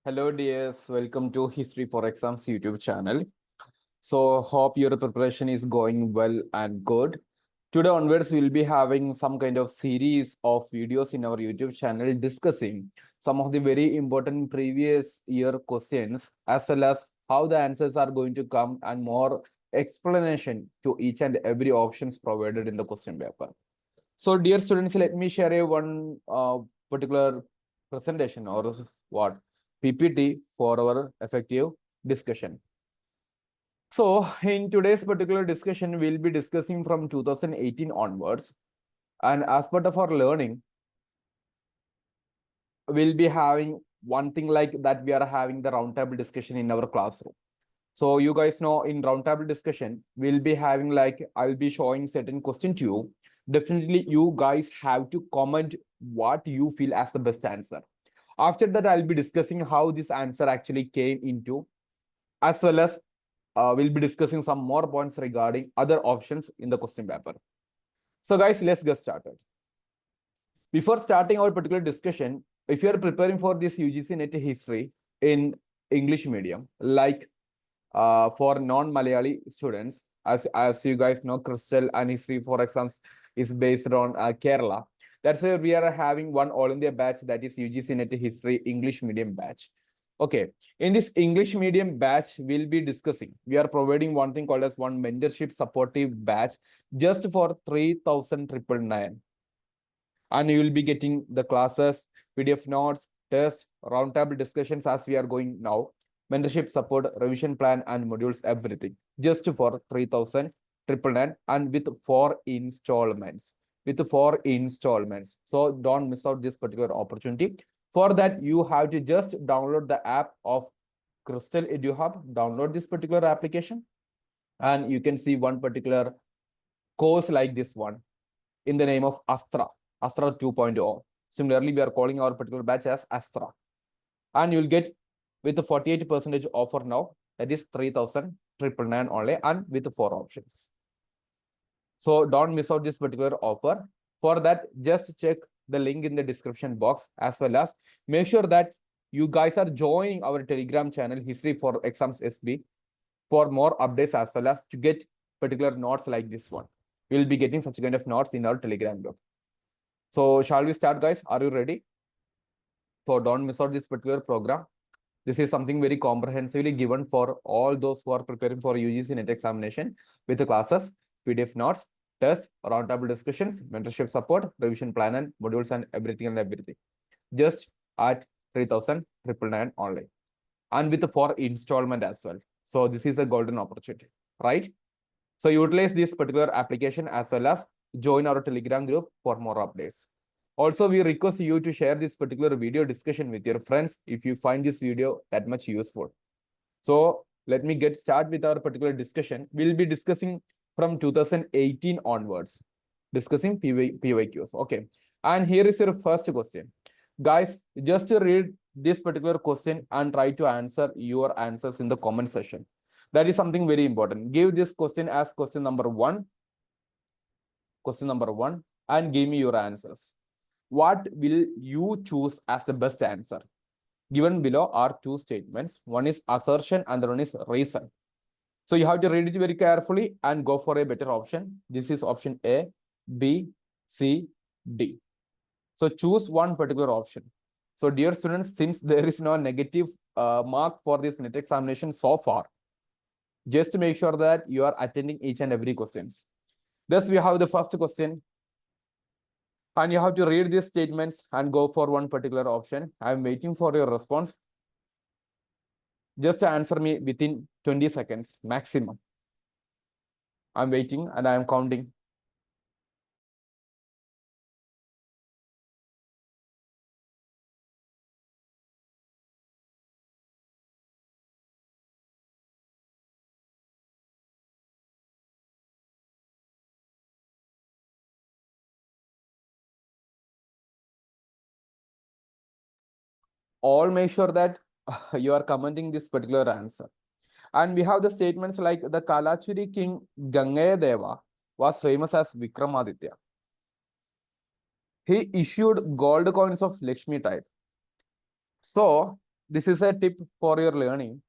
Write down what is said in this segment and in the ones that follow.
Hello dears, welcome to History4Exams YouTube channel. So hope your preparation is going well and good. Today onwards, we'll be having some kind of series of videos in our YouTube channel discussing some of the very important previous year questions as well as how the answers are going to come and more explanation to each and every options provided in the question paper. So dear students, let me share a one particular presentation or what PPT for our effective discussion. So in today's particular discussion, we'll be discussing from 2018 onwards. And as part of our learning, we'll be having one thing like that we are having the roundtable discussion in our classroom. So you guys know in roundtable discussion, we'll be having like, I'll be showing certain question to you. Definitely you guys have to comment what you feel as the best answer. After that, I'll be discussing how this answer actually came into, as well as we'll be discussing some more points regarding other options in the question paper. So guys, let's get started. Before starting our particular discussion, if you are preparing for this UGC NET history in English medium, like for non-Malayali students, as you guys know, Crystal and History4Exams is based on Kerala. That's why we are having one All India batch, that is UGC NET History English medium batch. Okay, in this English medium batch, we'll be discussing, we are providing one thing called as one mentorship supportive batch just for 3,999. And you will be getting the classes, PDF notes, tests, roundtable discussions as we are going now, mentorship support, revision plan, and modules, everything just for 3,999 and with 4 installments. So don't miss out this particular opportunity. For that, you have to just download the app of Crystal EduHub, download this particular application, and you can see one particular course like this one in the name of Astra 2.0. Similarly, we are calling our particular batch as Astra. And you'll get with the 48% offer now, that is 3,999 only, and with 4 options. So don't miss out this particular offer. For that, just check the link in the description box, as well as make sure that you guys are joining our Telegram channel, History4Exams SB, for more updates as well as to get particular notes like this one. We'll be getting such kind of notes in our Telegram group. So shall we start, guys? Are you ready? So don't miss out this particular program. This is something very comprehensively given for all those who are preparing for UGC NET examination with the classes, PDF notes, tests, roundtable discussions, mentorship support, revision plan and modules and everything. Just at 3,999 only. And with the 4 installment as well. So this is a golden opportunity, right? So utilize this particular application as well as join our Telegram group for more updates. Also, we request you to share this particular video discussion with your friends if you find this video that much useful. So let me get started with our particular discussion. We'll be discussing from 2018 onwards, discussing PYQs. Okay. And here is your first question. Guys, just read this particular question and try to answer your answers in the comment section. That is something very important. Give this question as question number 1. Question number 1, and give me your answers. What will you choose as the best answer? Given below are 2 statements. One is assertion and the other one is reason. So you have to read it very carefully and go for a better option. This is option A, B, C, D. So choose one particular option. So dear students, since there is no negative mark for this NET examination so far, just make sure that you are attending each and every questions. Thus, we have the first question. And you have to read these statements and go for one particular option. I'm waiting for your response. Just answer me within 20 seconds maximum. I'm waiting and I'm counting. All make sure that you are commenting this particular answer. And we have the statements like the Kalachuri king Gangayadeva was famous as Vikramaditya. He issued gold coins of Lakshmi type. So this is a tip for your learning.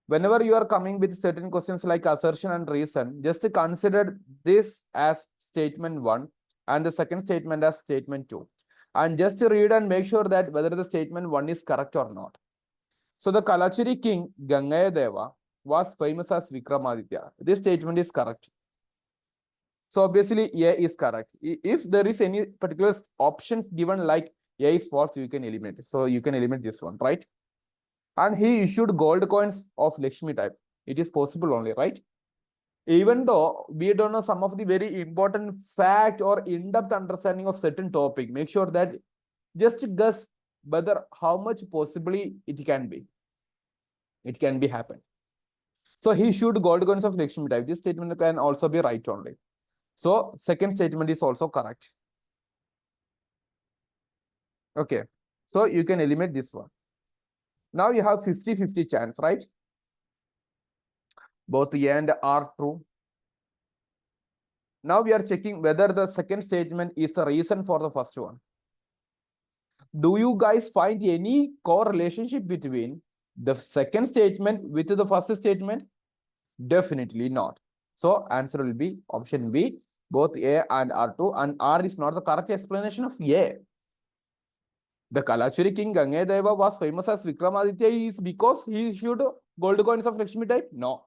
Whenever you are coming with certain questions like assertion and reason, just consider this as statement 1 and the second statement as statement 2. And just read and make sure that whether the statement 1 is correct or not. So the Kalachuri king Gangayadeva was famous as Vikramaditya. This statement is correct. So obviously A is correct. If there is any particular option given like A is false, you can eliminate it. So you can eliminate this one, right? And he issued gold coins of Lakshmi type. It is possible only, right? Even though we don't know some of the very important fact or in-depth understanding of certain topic, make sure that just guess whether how much possibly it can be. It can be happen. So he issued gold coins of Lakshmi type. This statement can also be right only. So second statement is also correct. Okay. So you can eliminate this one. Now you have 50-50 chance, right? Both A and R are true. Now we are checking whether the second statement is the reason for the first one. Do you guys find any correlationship between the second statement with the first statement? Definitely not. So answer will be option B, both A and R2, and R is not the correct explanation of A. The Kalachuri king Gangayadeva was famous as Vikramaditya is because he issued gold coins of Lakshmi type? No.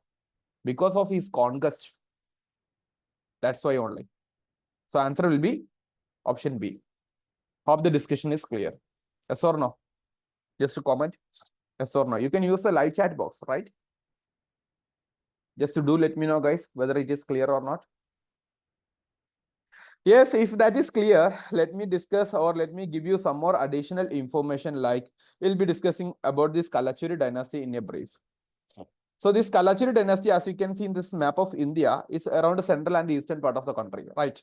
Because of his conquest. That's why only. So answer will be option B. Hope the discussion is clear. Yes or no? Just to comment. Yes or no? You can use the live chat box, right? Just to do let me know, guys, whether it is clear or not. Yes, if that is clear, let me discuss or let me give you some more additional information like we'll be discussing about this Kalachuri dynasty in a brief. So this Kalachuri dynasty, as you can see in this map of India, is around the central and eastern part of the country, right?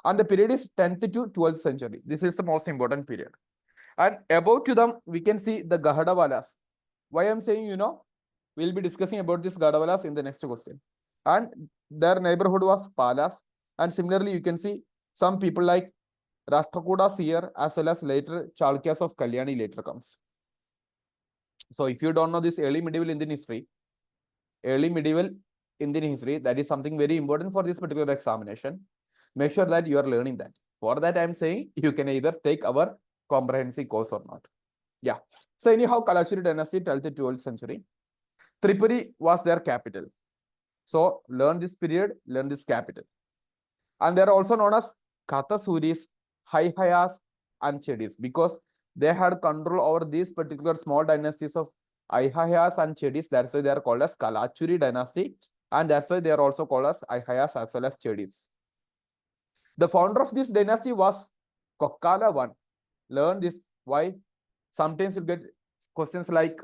And the period is 10th to 12th century. This is the most important period. And about to them, we can see the Gahadawalas. Why I'm saying, we'll be discussing about this Gahadawalas in the next question. And their neighborhood was Palas. And similarly, you can see some people like Rashtrakutas here, as well as later Chalukyas of Kalyani later comes. So if you don't know this early medieval Indian history, that is something very important for this particular examination. Make sure that you are learning that. For that, I'm saying you can either take our comprehensive course or not. Yeah. So anyhow, Kalachuri dynasty, 12th to 12th century. Tripuri was their capital. So learn this period, learn this capital. And they are also known as Kathasuris, Haihayas, and Chedis because they had control over these particular small dynasties of Aihayas and Chedis. That's why they are called as Kalachuri dynasty. And that's why they are also called as Aihayas as well as Chedis. The founder of this dynasty was Kokkala I. Learn this. Why? Sometimes you'll get questions like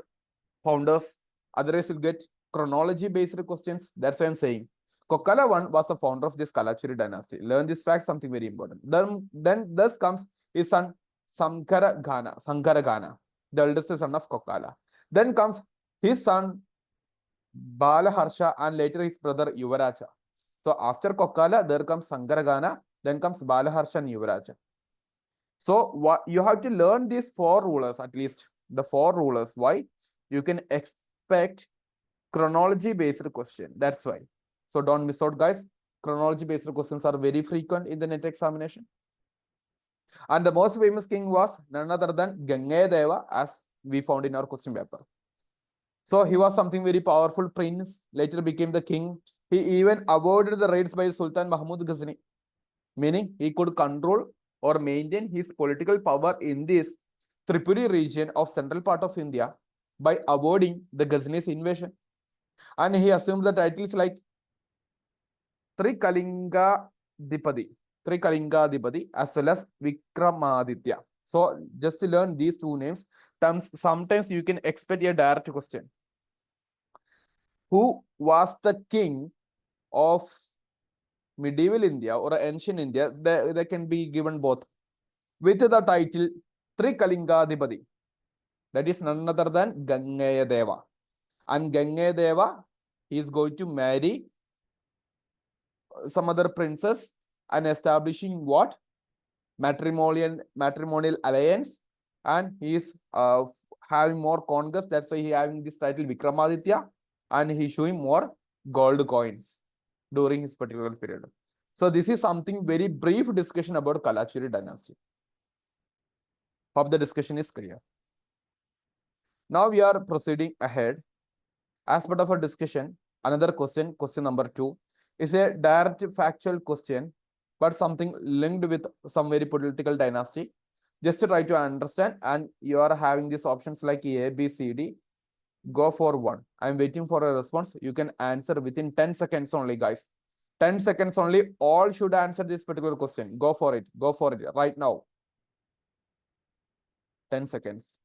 founders. Otherwise, you'll get chronology-based questions. That's why I'm saying. Kokkala I was the founder of this Kalachuri dynasty. Learn this fact, something very important. Then thus comes his son Sankaragana, the eldest son of Kokkala. Then comes his son Balaharsha and later his brother Yuvaraja. So after Kokkala, there comes Sankaragana, then comes Balaharsha and Yuvaraja. So what you have to learn these 4 rulers, at least the 4 rulers. Why? You can expect chronology-based question. That's why. So don't miss out, guys. Chronology-based questions are very frequent in the NET examination. And the most famous king was none other than Gangayadeva, as we found in our question paper. So he was something very powerful prince, later became the king. He even avoided the raids by Sultan Mahmud Ghazni, meaning he could control or maintain his political power in this Tripuri region of central part of India by avoiding the Ghazni's invasion. And he assumed the titles like Trikalinga Dipadi as well as Vikramaditya. So just to learn these 2 names, sometimes you can expect a direct question. Who was the king of medieval India or ancient India? They can be given both with the title Trikalinga Dipadi. That is none other than Gangayadeva. And Gangayadeva is going to marry some other princess and establishing what? Matrimonial alliance. And he is having more conquest. That's why he having this title Vikramaditya, and he showing more gold coins during his particular period. So this is something very brief discussion about Kalachuri dynasty. Hope the discussion is clear. Now we are proceeding ahead. As part of our discussion, another question, question number 2, is a direct factual question, but something linked with some very political dynasty. Just to try to understand, and you are having these options like A, B, C, D. Go for one. I'm waiting for a response. You can answer within 10 seconds only, guys. 10 seconds only. All should answer this particular question. Go for it. Go for it right now. 10 seconds.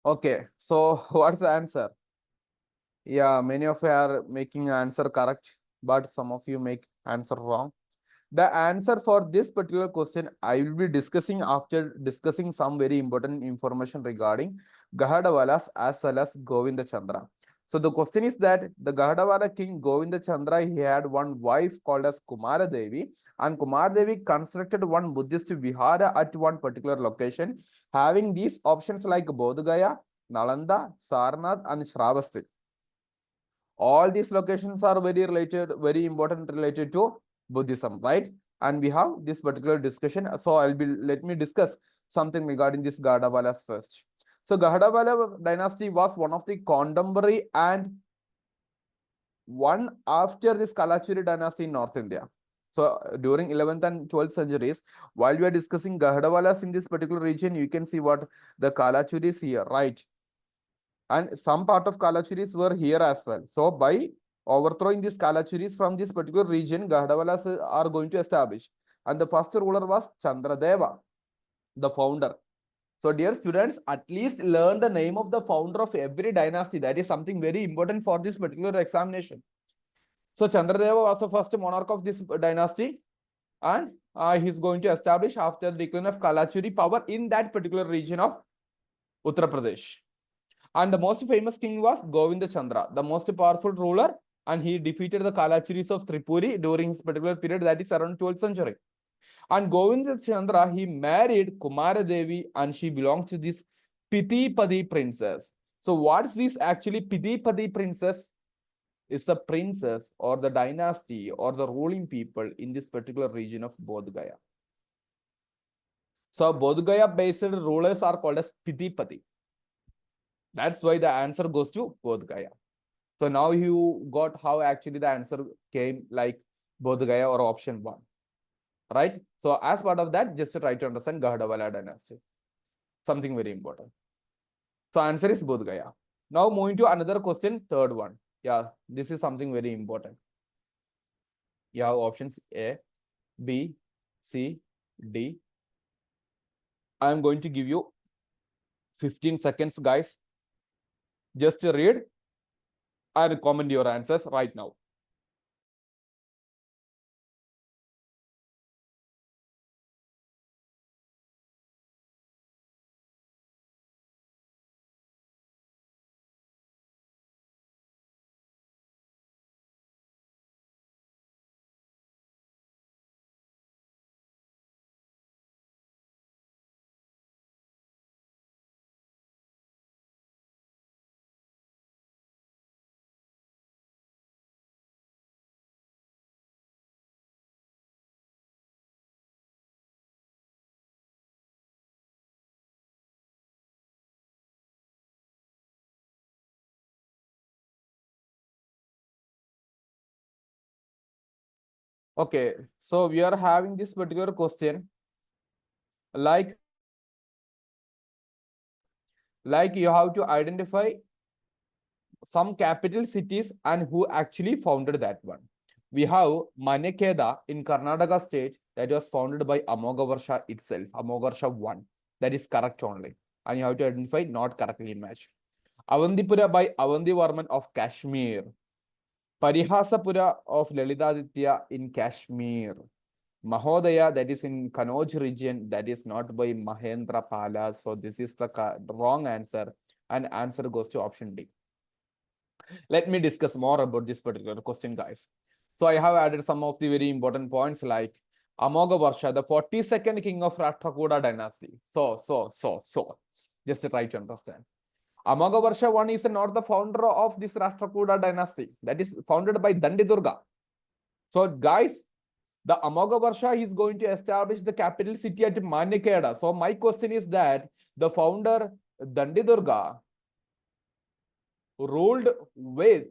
Okay, so what's the answer? Yeah, many of you are making answer correct, but some of you make answer wrong. The answer for this particular question, I will be discussing after discussing some very important information regarding Gahadwalas as well as Govinda Chandra. So the question is that the Gahadwala king Govinda Chandra, he had one wife called as Kumara Devi, and Kumara Devi constructed one Buddhist vihara at one particular location, having these options like Bodh Gaya, Nalanda, Sarnath, and Shravasti. All these locations are very related, very important related to Buddhism, right? And we have this particular discussion. So let me discuss something regarding this Gahadwalas first. So Gahadwala dynasty was one of the contemporary and one after this Kalachuri dynasty in North India. So during 11th and 12th centuries, while we are discussing Gahadwalas in this particular region, you can see what the Kalachuris here, right? And some part of Kalachuris were here as well. So by overthrowing these Kalachuris from this particular region, Gahadwalas are going to establish. And the first ruler was Chandradeva, the founder. So dear students, at least learn the name of the founder of every dynasty. That is something very important for this particular examination. So Chandradeva was the first monarch of this dynasty, and he's going to establish after the decline of Kalachuri power in that particular region of Uttar Pradesh. And the most famous king was Govinda Chandra, the most powerful ruler, and he defeated the Kalachuris of Tripuri during his particular period, that is around 12th century. And Govinda Chandra, he married Kumara Devi, and she belongs to this Pitipadi princess. So what's this actually? Pitipadi princess is the princess or the dynasty or the ruling people in this particular region of Bodh Gaya. So Bodh Gaya based rulers are called as Pitipadi. That's why the answer goes to Bodh Gaya. So now you got how actually the answer came like Bodh Gaya or option 1. Right? So as part of that, just to try to understand Gahadwala dynasty. Something very important. So answer is Bodh Gaya. Now moving to another question, third one. Yeah, this is something very important. You have options A, B, C, D. I am going to give you 15 seconds, guys. Just read and comment your answers right now. Okay, so we are having this particular question like you have to identify some capital cities and who actually founded that one. We have Manekeda in Karnataka state that was founded by Amogavarsha itself, Amogavarsha 1. That is correct only. And you have to identify not correctly matched. Avandipura by Avandivarman of Kashmir. Parihasapura of Lalitaditya in Kashmir. Mahodaya, that is in Kanauj region, that is not by Mahendra Pala. So this is the wrong answer. And answer goes to option D. Let me discuss more about this particular question, guys. So I have added some of the very important points like Amogavarsha, the 42nd king of Rashtrakuta dynasty. So. Just try to understand. Amogavarsha 1 is not the founder of this Rashtrakuta dynasty. That is founded by Dandidurga. So, guys, the Amogavarsha is going to establish the capital city at Manekeda. So, my question is that the founder Dandidurga ruled with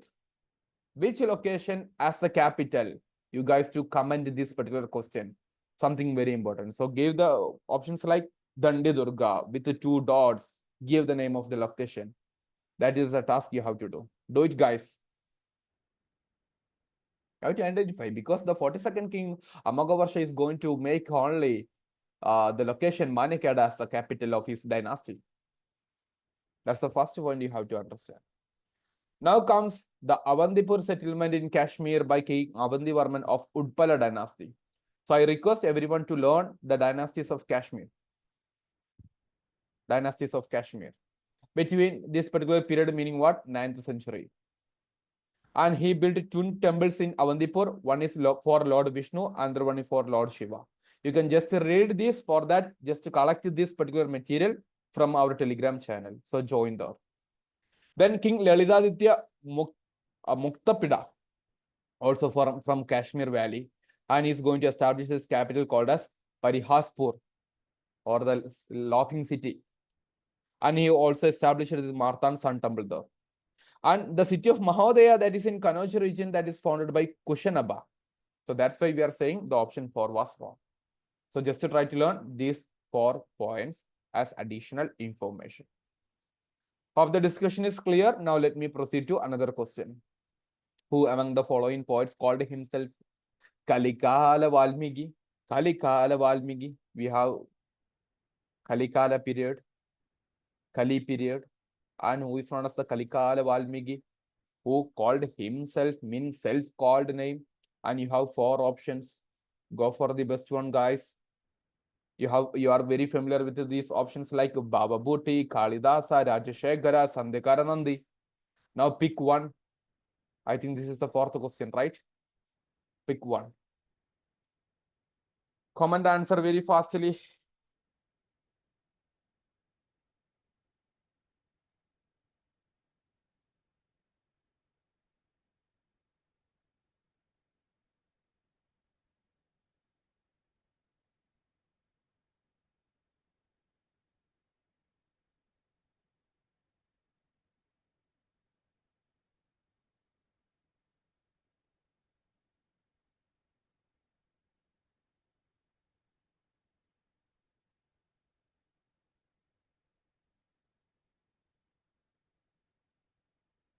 which location as the capital? You guys to comment this particular question. Something very important. So give the options like Dandidurga with the 2 dots. Give the name of the location. That is the task you have to do. Do it, guys. You have to identify because the 42nd king Amogavarsha is going to make only the location Manekada as the capital of his dynasty. That's the first one you have to understand. Now comes the Avandipur settlement in Kashmir by King Avandivarman of Udpala dynasty. So I request everyone to learn the dynasties of Kashmir. Dynasties of Kashmir. Between this particular period meaning what? 9th century. And he built 2 temples in Avandipur. One is for Lord Vishnu, another one is for Lord Shiva. You can just read this. For that, just collect this particular material from our Telegram channel. So join there. Then King Lalitaditya Muktapida, also from Kashmir Valley, and he's going to establish his capital called as Parihaspur, or the laughing city. And he also established the Marthan Sun Temple there. And the city of Mahodaya, that is in Kanauj region, that is founded by Kushanaba. So that's why we are saying the option 4 was wrong. So just to try to learn these 4 points as additional information. Hope the discussion is clear. Now let me proceed to another question. Who among the following poets called himself Kalikala Valmiki? Kalikala Valmiki. We have Kalikala period, Kali period, and who is known as the Kalikala Valmiki, who called himself, means self-called name, and you have 4 options. Go for the best one, guys. You are very familiar with these options like Baba Bhuti, Kalidasa, Rajashekara, Sandekaranandi. Now pick one. I think this is the 4th question, right? Pick one. Comment the answer very fastly.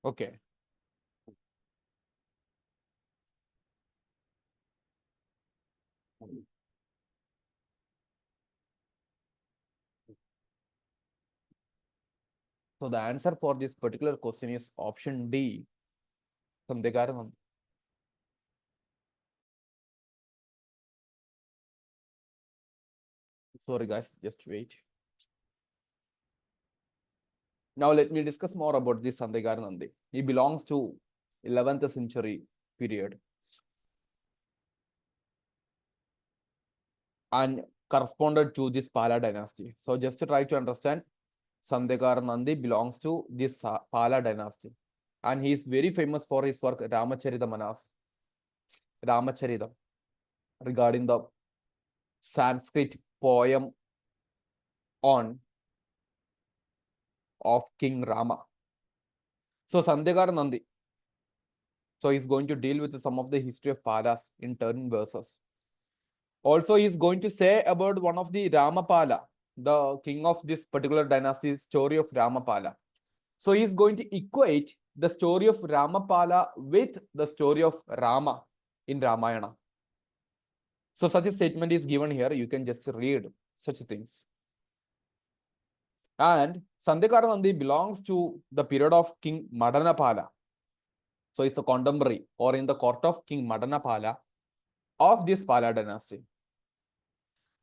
Okay. So the answer for this particular question is option D. Sandekaranandi. Sorry, guys, just wait. Now let me discuss more about this Sandekaranandi. He belongs to 11th century period and corresponded to this Pala dynasty. So just to try to understand, Sandekaranandi belongs to this Pala dynasty. And he is very famous for his work Ramacharita regarding the Sanskrit poem on of King Rama. So Sandekaranandi, So he's going to deal with some of the history of Palas in 10 verses. Also, he's going to say about one of the Ramapala, the king of this particular dynasty, story of Ramapala. So he's going to equate the story of Ramapala with the story of Rama in Ramayana. So such a statement is given here. You can just read such things. And Sandhyakarnandi belongs to the period of King Madanapala. So it's a contemporary or in the court of King Madanapala of this Pala dynasty.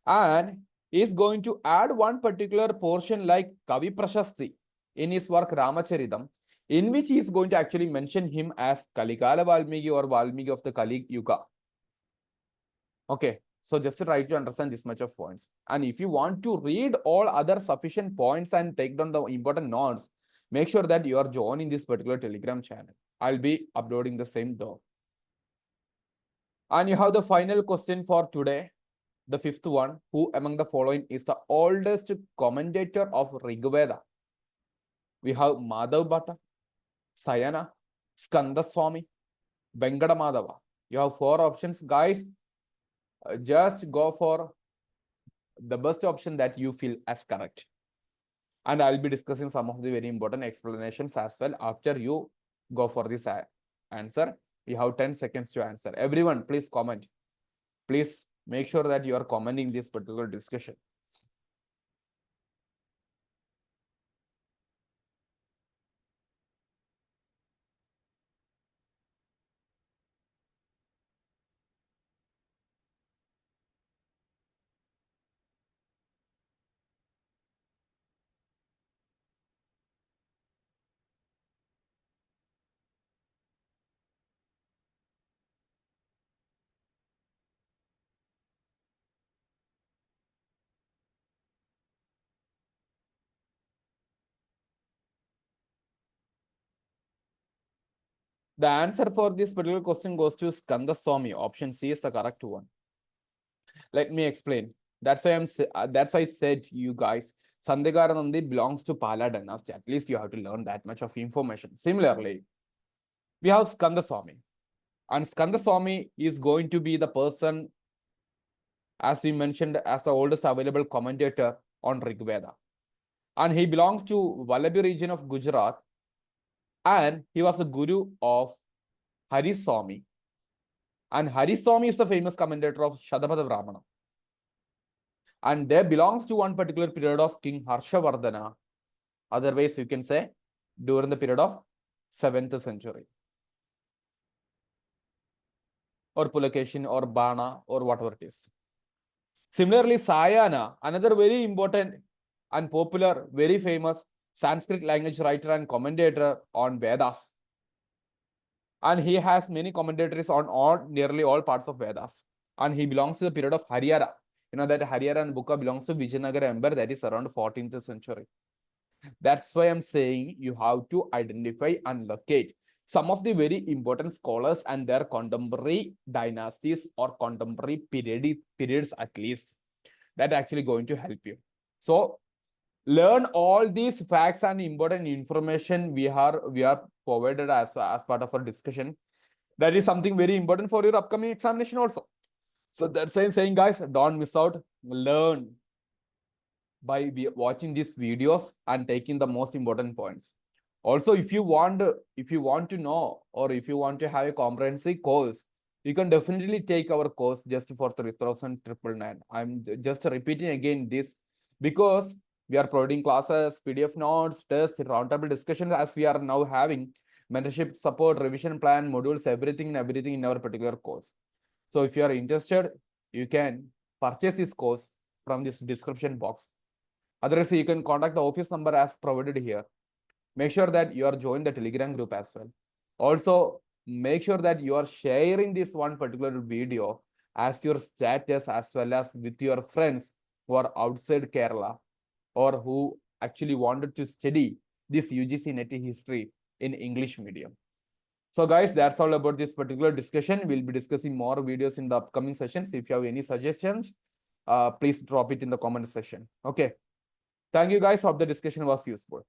And is going to add one particular portion like Kavi Prashasti in his work Ramacharitam, in which he is going to actually mention him as Kalikala Valmiki or Valmiki of the Kali Yuga. Okay, so just to try to understand this much of points. And if you want to read all other sufficient points and take down the important notes, make sure that you are joining this particular Telegram channel. I'll be uploading the same though. And you have the final question for today. The fifth one, who among the following is the oldest commentator of Rigveda? We have Madhav Bhatta, Sayana, Skanda Swami, Venkata Madhava. You have 4 options, guys. Just go for the best option that you feel as correct. And I'll be discussing some of the very important explanations as well after you go for this answer. We have 10 seconds to answer. Everyone, please comment. Please make sure that you are commenting this particular discussion. The answer for this particular question goes to Skanda Swami. Option C is the correct one. Let me explain. That's why I said you guys, Sandhyakarnandi belongs to Pala dynasty. At least you have to learn that much of information. Similarly, we have Skanda Swami. And Skanda Swami is going to be the person, as we mentioned, as the oldest available commentator on Rigveda. And he belongs to Vallabhi region of Gujarat. And he was a guru of Hari Swami. And Hari Swami is the famous commentator of Shadapada Brahmana. And they belongs to one particular period of King Harshavardhana. Otherwise, you can say during the period of 7th century. Or Pulakeshin or Bana or whatever it is. Similarly, Sayana, another very important and popular, very famous Sanskrit language writer and commentator on Vedas. And he has many commentaries on nearly all parts of Vedas. And he belongs to the period of Haryara. You know that Haryara and Bukka belongs to Vijayanagara Empire, that is around 14th century. That's why I'm saying you have to identify and locate some of the very important scholars and their contemporary dynasties or contemporary periods at least. That actually going to help you. So learn all these facts and important information we are provided as part of our discussion. That is something very important for your upcoming examination also. So that's why I'm saying, guys, don't miss out. Learn by watching these videos and taking the most important points. Also, if you want to know or if you want to have a comprehensive course, you can definitely take our course just for 3,999. I'm just repeating again this because we are providing classes, PDF notes, tests, roundtable discussions as we are now having mentorship support, revision plan, modules, everything in our particular course. So if you are interested, you can purchase this course from this description box. Otherwise, you can contact the office number as provided here. Make sure that you are joined the Telegram group as well. Also, make sure that you are sharing this one particular video as your status as well as with your friends who are outside Kerala or who actually wanted to study this UGC NET history in English medium. So guys, that's all about this particular discussion. We'll be discussing more videos in the upcoming sessions. If you have any suggestions, please drop it in the comment section. Okay. Thank you guys. Hope the discussion was useful.